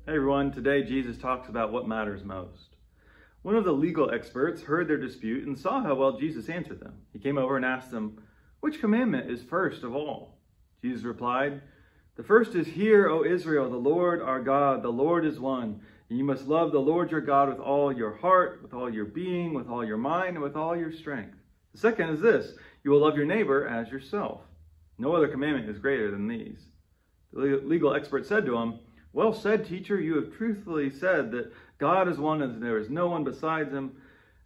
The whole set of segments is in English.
Hey everyone, today Jesus talks about what matters most. One of the legal experts heard their dispute and saw how well Jesus answered them. He came over and asked them, "Which commandment is first of all?" Jesus replied, "The first is, Hear, O Israel, the Lord our God, the Lord is one, and you must love the Lord your God with all your heart, with all your being, with all your mind, and with all your strength. The second is this, you will love your neighbor as yourself. No other commandment is greater than these." The legal expert said to him, "Well said, teacher, you have truthfully said that God is one and there is no one besides him,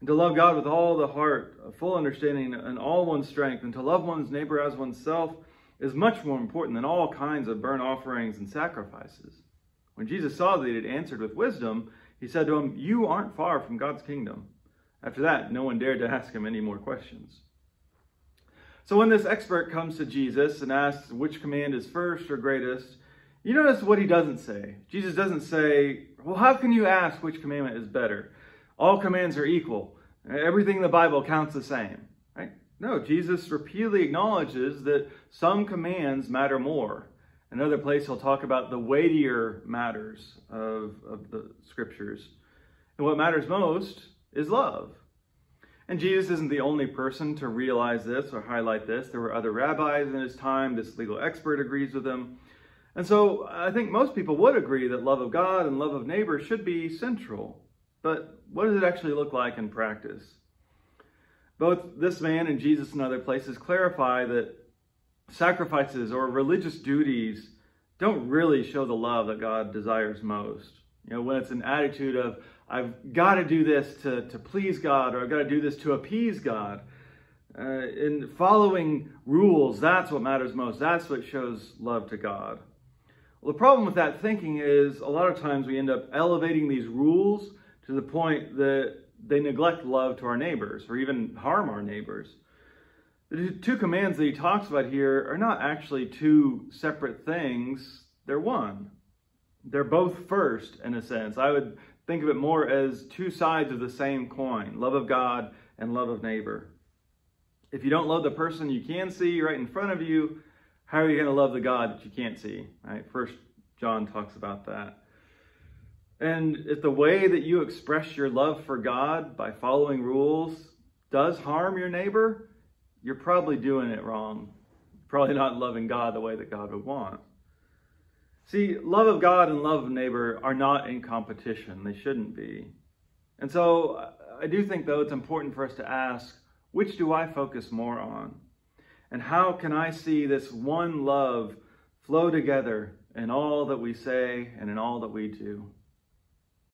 and to love God with all the heart, a full understanding, and all one's strength, and to love one's neighbor as oneself is much more important than all kinds of burnt offerings and sacrifices." When Jesus saw that he had answered with wisdom, he said to him, "You aren't far from God's kingdom." After that, no one dared to ask him any more questions. So when this expert comes to Jesus and asks which command is first or greatest, you notice what he doesn't say. Jesus doesn't say, "Well, how can you ask which commandment is better? All commands are equal. Everything in the Bible counts the same." Right? No, Jesus repeatedly acknowledges that some commands matter more. Another place he'll talk about the weightier matters of the scriptures. And what matters most is love. And Jesus isn't the only person to realize this or highlight this. There were other rabbis in his time. This legal expert agrees with him. And so I think most people would agree that love of God and love of neighbor should be central. But what does it actually look like in practice? Both this man and Jesus and other places clarify that sacrifices or religious duties don't really show the love that God desires most. You know, when it's an attitude of, I've got to do this to please God, or I've got to do this to appease God. In following rules, that's what matters most. That's what shows love to God. Well, the problem with that thinking is a lot of times we end up elevating these rules to the point that they neglect love to our neighbors or even harm our neighbors. The two commands that he talks about here are not actually two separate things. They're one. They're both first, in a sense. I would think of it more as two sides of the same coin, love of God and love of neighbor. If you don't love the person you can see right in front of you, how are you going to love the God that you can't see? Right? First John talks about that. And if the way that you express your love for God by following rules does harm your neighbor, you're probably doing it wrong. Probably not loving God the way that God would want. See, love of God and love of neighbor are not in competition. They shouldn't be. And so I do think, though, it's important for us to ask, which do I focus more on? And how can I see this one love flow together in all that we say and in all that we do?